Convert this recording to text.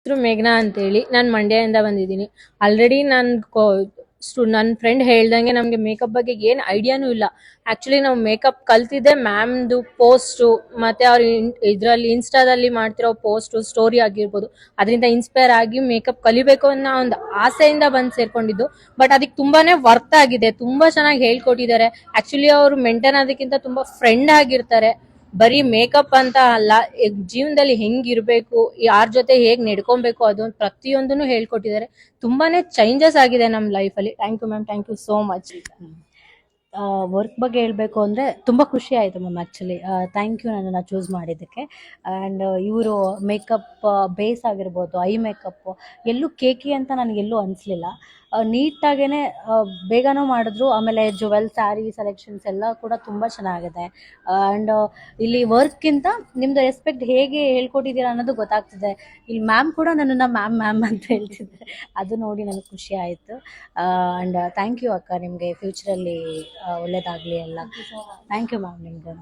ಹೆಸರು ಮೇಘನಾ ಅಂತೇಳಿ. ನಾನು ಮಂಡ್ಯದಿಂದ ಬಂದಿದ್ದೀನಿ. ಆಲ್ರೆಡಿ ನನ್ನ ಫ್ರೆಂಡ್ ಹೇಳ್ದಂಗೆ ನಮಗೆ ಮೇಕಪ್ ಬಗ್ಗೆ ಏನು ಐಡಿಯಾನೂ ಇಲ್ಲ. ಆಕ್ಚುಲಿ ನಾವು ಮೇಕಪ್ ಕಲ್ತಿದ್ದೆ ಮ್ಯಾಮ್ದು ಪೋಸ್ಟು ಮತ್ತೆ ಅವ್ರ ಇದರಲ್ಲಿ ಇನ್ಸ್ಟಾದಲ್ಲಿ ಮಾಡ್ತಿರೋ ಪೋಸ್ಟು ಸ್ಟೋರಿ ಆಗಿರ್ಬೋದು, ಅದರಿಂದ ಇನ್ಸ್ಪೈರ್ ಆಗಿ ಮೇಕಪ್ ಕಲಿಬೇಕು ಅನ್ನೋ ಒಂದು ಆಸೆಯಿಂದ ಬಂದು ಸೇರ್ಕೊಂಡಿದ್ದು. ಬಟ್ ಅದಕ್ಕೆ ತುಂಬಾನೇ ವರ್ತ್ ಆಗಿದೆ. ತುಂಬಾ ಚೆನ್ನಾಗಿ ಹೇಳ್ಕೊಟ್ಟಿದ್ದಾರೆ. ಆಕ್ಚುಲಿ ಅವರು ಮೆಂಟೇನ್ ಆಗೋದಕ್ಕಿಂತ ತುಂಬಾ ಫ್ರೆಂಡ್ ಆಗಿರ್ತಾರೆ. ಬರೀ ಮೇಕಪ್ ಅಂತ ಅಲ್ಲ, ಜೀವನದಲ್ಲಿ ಹೆಂಗಿರ್ಬೇಕು, ಯಾರ ಜೊತೆ ಹೇಗ್ ನಡ್ಕೊಬೇಕು, ಅದು ಪ್ರತಿಯೊಂದನ್ನು ಹೇಳ್ಕೊಟ್ಟಿದ್ದಾರೆ. ತುಂಬಾನೇ ಚೇಂಜಸ್ ಆಗಿದೆ ನಮ್ಮ ಲೈಫಲ್ಲಿ. Thank you ma'am, thank you so much. Work ಬಗ್ಗೆ ಹೇಳಬೇಕು ಅಂದರೆ ತುಂಬ ಖುಷಿ ಆಯಿತು ಮ್ಯಾಮ್. ಆ್ಯಕ್ಚುಲಿ ಥ್ಯಾಂಕ್ ಯು ನನ್ನನ್ನು ಚೂಸ್ ಮಾಡಿದ್ದಕ್ಕೆ. ಆ್ಯಂಡ್ ಇವರು ಮೇಕಪ್ ಬೇಸ್ ಆಗಿರ್ಬೋದು, ಐ ಮೇಕಪ್ಪು ಎಲ್ಲೂ ಕೇಕಿ ಅಂತ ನನಗೆಲ್ಲೂ ಅನಿಸ್ಲಿಲ್ಲ. ನೀಟಾಗೇ ಬೇಗನೂ ಮಾಡಿದ್ರು. ಆಮೇಲೆ ಜುವೆಲ್ ಸ್ಯಾರಿ ಸೆಲೆಕ್ಷನ್ಸ್ ಎಲ್ಲ ಕೂಡ ತುಂಬ ಚೆನ್ನಾಗಿದೆ. ಆ್ಯಂಡ್ ಇಲ್ಲಿ ವರ್ಕ್ಗಿಂತ ನಿಮ್ಮದು ರೆಸ್ಪೆಕ್ಟ್ ಹೇಗೆ ಹೇಳ್ಕೊಟ್ಟಿದ್ದೀರಾ ಅನ್ನೋದು ಗೊತ್ತಾಗ್ತಿದೆ. ಇಲ್ಲಿ ಮ್ಯಾಮ್ ಕೂಡ ನನ್ನನ್ನು ಮ್ಯಾಮ್ ಮ್ಯಾಮ್ ಅಂತ ಹೇಳ್ತಿದ್ದಾರೆ. ಅದು ನೋಡಿ ನನಗೆ ಖುಷಿ ಆಯಿತು. ಆ್ಯಂಡ್ ಥ್ಯಾಂಕ್ ಯು ಅಕ್ಕ, ನಿಮಗೆ ಫ್ಯೂಚರಲ್ಲಿ ಒಳ್ಳೇದಾಗಲಿ ಎಲ್ಲ. ಥ್ಯಾಂಕ್ ಯು ಮ್ಯಾಮ್ ನಿಮಗೂ.